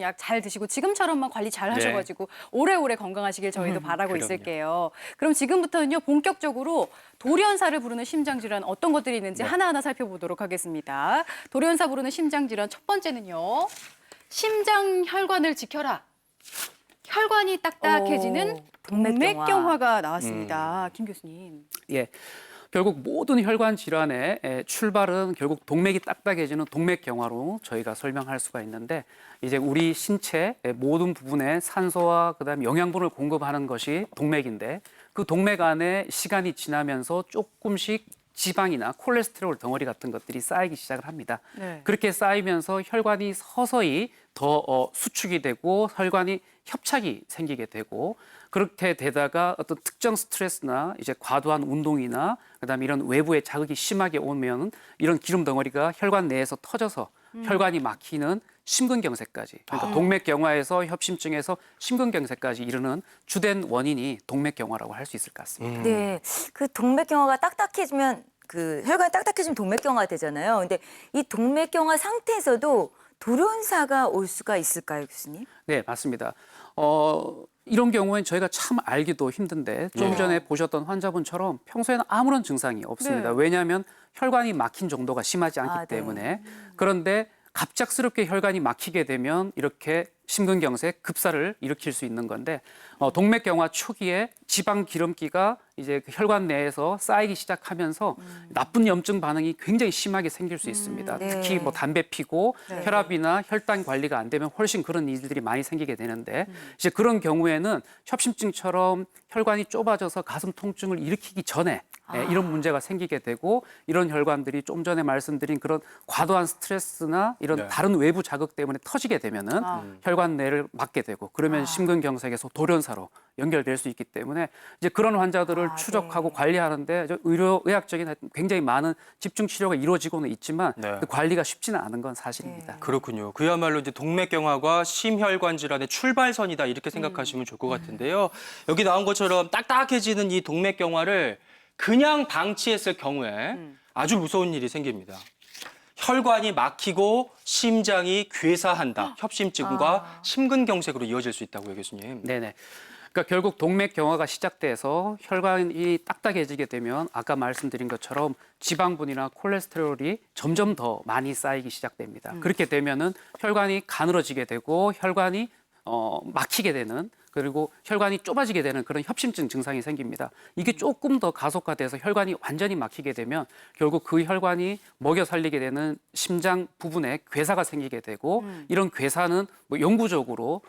약 잘 드시고 지금처럼만 관리 잘 하셔가지고 오래오래 건강하시길 저희도 바라고 그럼요. 있을게요. 그럼 지금부터는요 본격적으로 돌연사를 부르는 심장질환 어떤 것들이 있는지 하나하나 살펴보도록 하겠습니다. 돌연사 부르는 심장질환 첫 번째는요. 심장 혈관을 지켜라. 혈관이 딱딱해지는 동맥경화가 나왔습니다. 김 교수님. 예. 결국 모든 혈관 질환의 출발은 결국 동맥이 딱딱해지는 동맥경화로 저희가 설명할 수가 있는데 이제 우리 신체 모든 부분에 산소와 그다음에 영양분을 공급하는 것이 동맥인데 그 동맥 안에 시간이 지나면서 조금씩 지방이나 콜레스테롤 덩어리 같은 것들이 쌓이기 시작을 합니다. 네. 그렇게 쌓이면서 혈관이 서서히 더 수축이 되고 혈관이 협착이 생기게 되고 그렇게 되다가 어떤 특정 스트레스나 이제 과도한 운동이나 그다음에 이런 외부의 자극이 심하게 오면 이런 기름 덩어리가 혈관 내에서 터져서 혈관이 막히는 심근경색까지 그러니까 동맥경화에서 협심증에서 심근경색까지 이르는 주된 원인이 동맥경화라고 할 수 있을 것 같습니다. 네, 그 동맥경화가 딱딱해지면 그 혈관이 딱딱해지면 동맥경화가 되잖아요. 근데 이 동맥경화 상태에서도 돌연사가 올 수가 있을까요, 교수님? 네, 맞습니다. 이런 경우에는 저희가 참 알기도 힘든데 좀 전에 보셨던 환자분처럼 평소에는 아무런 증상이 없습니다. 네. 왜냐하면 혈관이 막힌 정도가 심하지 않기 네. 때문에. 그런데 갑작스럽게 혈관이 막히게 되면 이렇게 심근경색, 급사를 일으킬 수 있는 건데 동맥경화 초기에 지방 기름기가 이제 그 혈관 내에서 쌓이기 시작하면서 나쁜 염증 반응이 굉장히 심하게 생길 수 있습니다. 네. 특히 뭐 담배 피고 네. 혈압이나 혈당 관리가 안 되면 훨씬 그런 일들이 많이 생기게 되는데 이제 그런 경우에는 협심증처럼 혈관이 좁아져서 가슴 통증을 일으키기 전에 이런 문제가 생기게 되고 이런 혈관들이 좀 전에 말씀드린 그런 과도한 스트레스나 이런 다른 외부 자극 때문에 터지게 되면은 혈관 내를 막게 되고 그러면 심근경색에서 돌연사로 연결될 수 있기 때문에 이제 그런 환자들을 추적하고 관리하는데 의학적인 굉장히 많은 집중 치료가 이루어지고는 있지만 그 관리가 쉽지는 않은 건 사실입니다. 그렇군요. 그야말로 이제 동맥경화가 심혈관 질환의 출발선이다 이렇게 생각하시면 좋을 것 같은데요. 여기 나온 것처럼 딱딱해지는 이 동맥경화를 그냥 방치했을 경우에 아주 무서운 일이 생깁니다. 혈관이 막히고 심장이 괴사한다. 협심증과 심근경색으로 이어질 수 있다고요, 교수님. 네네. 그러니까 결국 동맥경화가 시작돼서 혈관이 딱딱해지게 되면 아까 말씀드린 것처럼 지방분이나 콜레스테롤이 점점 더 많이 쌓이기 시작됩니다. 그렇게 되면은 혈관이 가늘어지게 되고 혈관이 막히게 되는 그리고 혈관이 좁아지게 되는 그런 협심증 증상이 생깁니다. 이게 조금 더 가속화돼서 혈관이 완전히 막히게 되면 결국 그 혈관이 먹여 살리게 되는 심장 부분에 괴사가 생기게 되고 이런 괴사는 뭐 영구적으로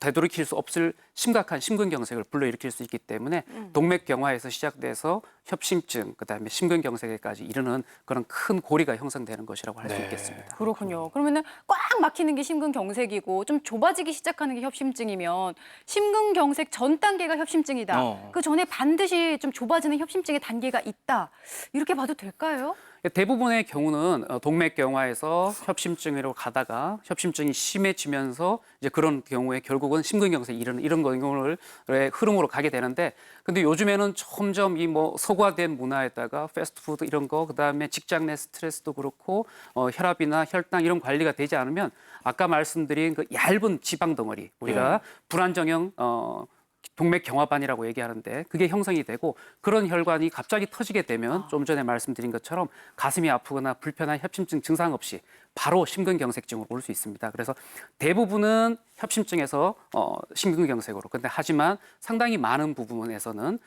되돌이킬 수 없을 심각한 심근경색을 불러일으킬 수 있기 때문에 동맥경화에서 시작돼서 협심증, 그다음에 심근경색에까지 이르는 그런 큰 고리가 형성되는 것이라고 할 수 있겠습니다. 그렇군요. 그러면은 꽉 막히는 게 심근경색이고 좀 좁아지기 시작하는 게 협심증이면 심근경색 전 단계가 협심증이다. 그 전에 반드시 좀 좁아지는 협심증의 단계가 있다. 이렇게 봐도 될까요? 대부분의 경우는 동맥경화에서 협심증으로 가다가 협심증이 심해지면서 이제 그런 경우에 결국은 심근경색이 이르는 이런 경우를 흐름으로 가게 되는데 근데 요즘에는 점점 이 뭐 서구화된 문화에다가 패스트푸드 이런 거 그다음에 직장 내 스트레스도 그렇고 혈압이나 혈당 이런 관리가 되지 않으면 아까 말씀드린 그 얇은 지방 덩어리 우리가 불안정형 동맥경화반이라고 얘기하는데 그게 형성이 되고 그런 혈관이 갑자기 터지게 되면 좀 전에 말씀드린 것처럼 가슴이 아프거나 불편한 협심증 증상 없이 바로 심근경색증으로 올 수 있습니다. 그래서 대부분은 협심증에서 심근경색으로 근데 하지만 상당히 많은 부분에서는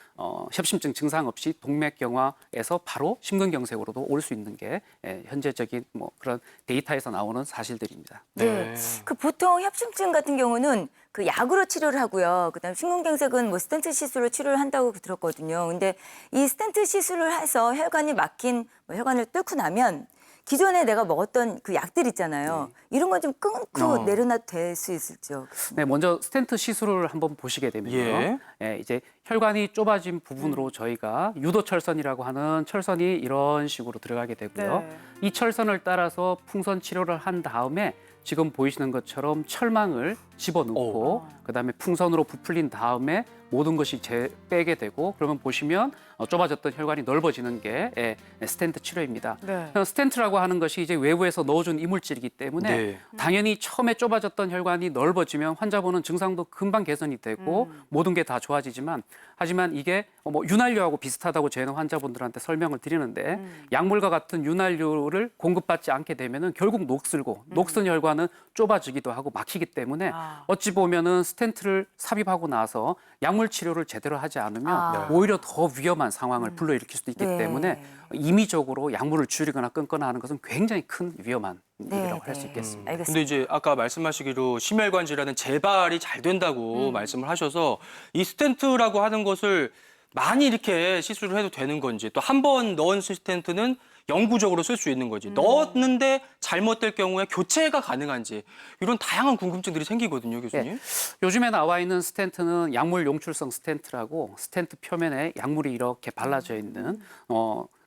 협심증 증상 없이 동맥경화에서 바로 심근경색으로도 올 수 있는 게 현재적인 뭐 그런 데이터에서 나오는 사실들입니다. 네. 그 보통 협심증 같은 경우는 그 약으로 치료를 하고요. 그다음 심근경색은 뭐 스텐트 시술로 치료를 한다고 들었거든요. 근데 이 스텐트 시술을 해서 혈관이 막힌 뭐 혈관을 뚫고 나면 기존에 내가 먹었던 그 약들 있잖아요. 이런 건 좀 끊고 내려놔도 될 수 있을지요? 네, 먼저 스텐트 시술을 한번 보시게 되면요. 이제 혈관이 좁아진 부분으로 저희가 유도철선이라고 하는 철선이 이런 식으로 들어가게 되고요. 네. 이 철선을 따라서 풍선 치료를 한 다음에 지금 보이시는 것처럼 철망을 집어넣고 그다음에 풍선으로 부풀린 다음에 모든 것이 빼게 되고 그러면 보시면 좁아졌던 혈관이 넓어지는 게 스텐트 치료입니다. 네. 스텐트라고 하는 것이 이제 외부에서 넣어준 이물질이기 때문에 네. 당연히 처음에 좁아졌던 혈관이 넓어지면 환자분은 증상도 금방 개선이 되고 모든 게 다 좋아지지만 하지만 이게 뭐 윤활유하고 비슷하다고 저희는 환자분들한테 설명을 드리는데 약물과 같은 윤활유를 공급받지 않게 되면은 결국 녹슬고 녹슨 혈관은 좁아지기도 하고 막히기 때문에 어찌 보면은 스텐트를 삽입하고 나서 약물 치료를 제대로 하지 않으면 오히려 더 위험한 상황을 불러일으킬 수도 있기 네. 때문에 임의적으로 약물을 줄이거나 끊거나 하는 것은 굉장히 큰 위험한 일이라고 할 수 있겠습니다. 알겠습니다. 근데 이제 아까 말씀하시기로 심혈관 질환은 재발이 잘 된다고 말씀을 하셔서 이 스텐트라고 하는 것을 많이 이렇게 시술을 해도 되는 건지 또 한 번 넣은 스텐트는 영구적으로 쓸 수 있는 거지 넣었는데 잘못될 경우에 교체가 가능한지 이런 다양한 궁금증들이 생기거든요, 교수님. 요즘에 나와 있는 스텐트는 약물 용출성 스텐트라고 스텐트 표면에 약물이 이렇게 발라져 있는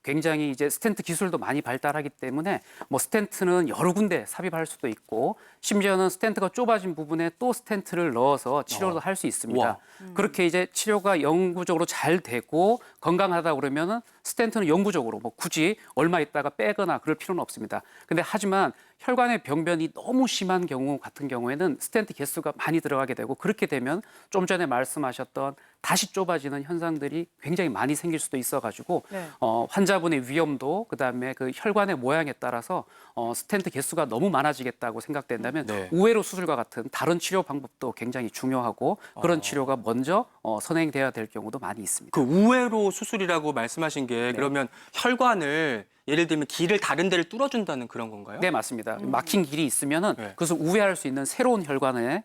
굉장히 이제 스텐트 기술도 많이 발달하기 때문에 뭐 스텐트는 여러 군데 삽입할 수도 있고 심지어는 스텐트가 좁아진 부분에 또 스텐트를 넣어서 치료도 할 수 있습니다. 와. 그렇게 이제 치료가 영구적으로 잘 되고 건강하다 그러면은 스텐트는 영구적으로 뭐 굳이 얼마 있다가 빼거나 그럴 필요는 없습니다. 근데 하지만 혈관의 병변이 너무 심한 경우 같은 경우에는 스텐트 개수가 많이 들어가게 되고 그렇게 되면 좀 전에 말씀하셨던 다시 좁아지는 현상들이 굉장히 많이 생길 수도 있어가지고 네. 환자분의 위험도 그다음에 그 혈관의 모양에 따라서 스텐트 개수가 너무 많아지겠다고 생각된다면 네. 우회로 수술과 같은 다른 치료 방법도 굉장히 중요하고 그런 치료가 먼저 선행돼야 될 경우도 많이 있습니다. 그 우회로 수술이라고 말씀하신 게 그러면 혈관을 예를 들면 길을 다른 데를 뚫어준다는 그런 건가요? 네, 맞습니다. 막힌 길이 있으면은 네. 그것을 우회할 수 있는 새로운 혈관을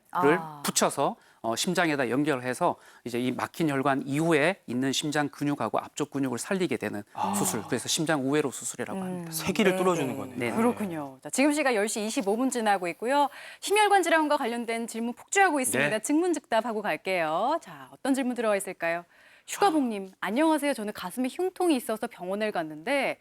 붙여서 심장에다 연결해서 이제 이 막힌 혈관 이후에 있는 심장 근육하고 앞쪽 근육을 살리게 되는 수술. 그래서 심장 우회로 수술이라고 합니다. 세기를 네, 뚫어주는 네. 거네요. 네. 그렇군요. 자, 지금 시각 10시 25분 지나고 있고요. 심혈관 질환과 관련된 질문 폭주하고 있습니다. 네. 증문즉답하고 갈게요. 자, 어떤 질문 들어와 있을까요? 슈가봉님, 안녕하세요. 저는 가슴에 흉통이 있어서 병원을 갔는데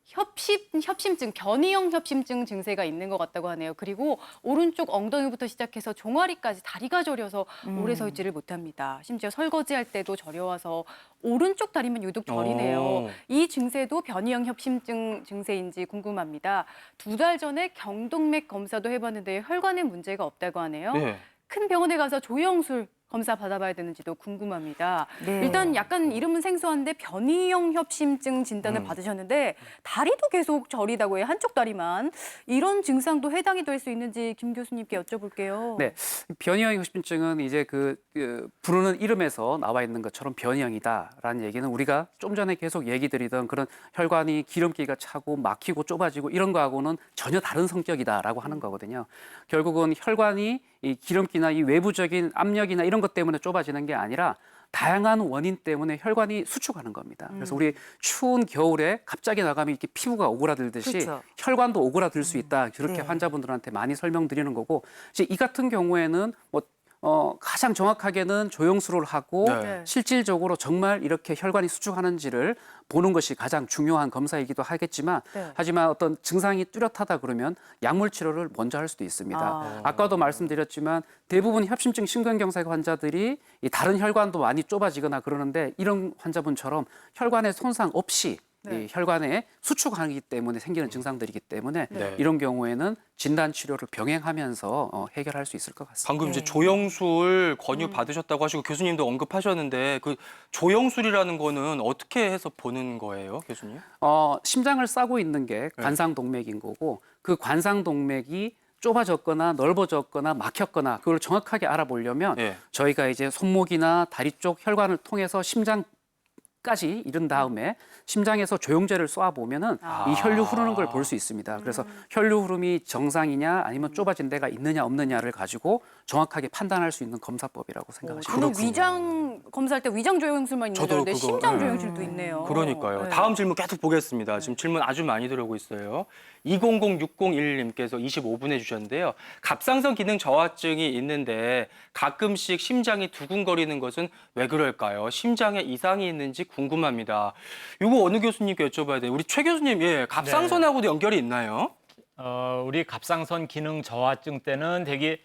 협심증, 변이형 협심증 증세가 있는 것 같다고 하네요. 그리고 오른쪽 엉덩이부터 시작해서 종아리까지 다리가 저려서 오래 서 있지를 못합니다. 심지어 설거지할 때도 저려와서 오른쪽 다리만 유독 저리네요. 이 증세도 변이형 협심증 증세인지 궁금합니다. 2달 전에 경동맥 검사도 해봤는데 혈관에 문제가 없다고 하네요. 네. 큰 병원에 가서 조영술 검사 받아봐야 되는지도 궁금합니다. 네. 일단 약간 이름은 생소한데 변이형 협심증 진단을 받으셨는데 다리도 계속 저리다고 해요. 한쪽 다리만. 이런 증상도 해당이 될 수 있는지 김 교수님께 여쭤볼게요. 네, 변이형 협심증은 이제 부르는 이름에서 나와 있는 것처럼 변이형이다라는 얘기는 우리가 좀 전에 계속 얘기 드리던 그런 혈관이 기름기가 차고 막히고 좁아지고 이런 거하고는 전혀 다른 성격이다라고 하는 거거든요. 결국은 혈관이 이 기름기나 이 외부적인 압력이나 이런 것 때문에 좁아지는 게 아니라 다양한 원인 때문에 혈관이 수축하는 겁니다. 그래서 우리 추운 겨울에 갑자기 나가면 이렇게 피부가 오그라들듯이 그렇죠. 혈관도 오그라들 수 있다. 그렇게 네. 환자분들한테 많이 설명드리는 거고 이제 이 같은 경우에는 가장 정확하게는 조영술을 하고 네. 실질적으로 정말 이렇게 혈관이 수축하는지를 보는 것이 가장 중요한 검사이기도 하겠지만 네. 하지만 어떤 증상이 뚜렷하다 그러면 약물 치료를 먼저 할 수도 있습니다. 아까도 말씀드렸지만 대부분 협심증 심근경색 환자들이 이 다른 혈관도 많이 좁아지거나 그러는데 이런 환자분처럼 혈관에 손상 없이 이 혈관에 수축하기 때문에 생기는 증상들이기 때문에 네. 이런 경우에는 진단 치료를 병행하면서 해결할 수 있을 것 같습니다. 방금 이제 조영술 권유 받으셨다고 하시고 교수님도 언급하셨는데 그 조영술이라는 거는 어떻게 해서 보는 거예요, 교수님? 심장을 싸고 있는 게 관상동맥인 거고 그 관상동맥이 좁아졌거나 넓어졌거나 막혔거나 그걸 정확하게 알아보려면 예. 저희가 이제 손목이나 다리 쪽 혈관을 통해서 심장까지 이른 다음에 심장에서 조영제를 쏴 보면은 이 혈류 흐르는 걸 볼 수 있습니다. 그래서 혈류 흐름이 정상이냐 아니면 좁아진 데가 있느냐 없느냐를 가지고 정확하게 판단할 수 있는 검사법이라고 생각하시면 저는 됩니다. 위장 검사할 때 위장 조영술만 있는 줄 저도 알았는데 그거, 심장 네. 조영술도 있네요. 그러니까요. 네. 다음 질문 계속 보겠습니다. 지금 질문 아주 많이 들어오고 있어요. 200601님께서 25분 해주셨는데요. 갑상선 기능 저하증이 있는데 가끔씩 심장이 두근거리는 것은 왜 그럴까요? 심장에 이상이 있는지 궁금합니다. 이거 어느 교수님께 여쭤봐야 돼요? 우리 최 교수님, 예, 갑상선하고도 연결이 있나요? 우리 갑상선 기능 저하증 때는 되게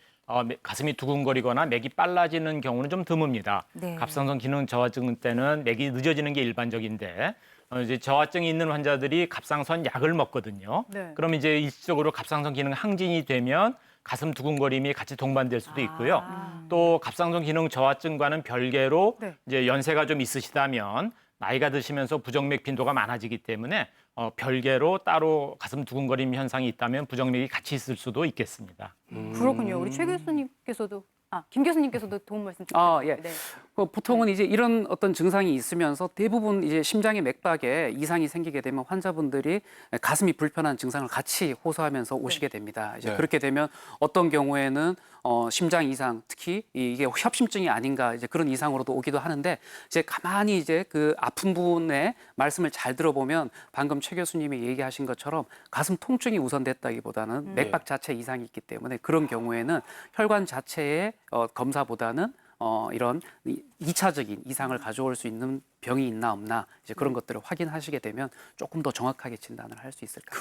가슴이 두근거리거나 맥이 빨라지는 경우는 좀 드뭅니다. 네. 갑상선 기능 저하증 때는 맥이 늦어지는 게 일반적인데 이제 저하증이 있는 환자들이 갑상선 약을 먹거든요. 네. 그럼 이제 일시적으로 갑상선 기능 항진이 되면 가슴 두근거림이 같이 동반될 수도 있고요. 또 갑상선 기능 저하증과는 별개로 네. 이제 연세가 좀 있으시다면 나이가 드시면서 부정맥 빈도가 많아지기 때문에 별개로 따로 가슴 두근거림 현상이 있다면 부정맥이 같이 있을 수도 있겠습니다. 그렇군요. 우리 최 교수님께서도 김 교수님께서도 도움 말씀 아, 주셨어요. 예. 보통은 이제 이런 어떤 증상이 있으면서 대부분 이제 심장의 맥박에 이상이 생기게 되면 환자분들이 가슴이 불편한 증상을 같이 호소하면서 오시게 됩니다. 이제 네. 그렇게 되면 어떤 경우에는 심장 이상, 특히 이게 협심증이 아닌가 이제 그런 이상으로도 오기도 하는데 이제 가만히 이제 그 아픈 분의 말씀을 잘 들어보면 방금 최 교수님이 얘기하신 것처럼 가슴 통증이 우선됐다기보다는 맥박 자체 이상이 있기 때문에 그런 경우에는 혈관 자체의 검사보다는 이런 2차적인 이상을 가져올 수 있는 병이 있나 없나 이제 그런 것들을 확인하시게 되면 조금 더 정확하게 진단을 할 수 있을 것 같습니다.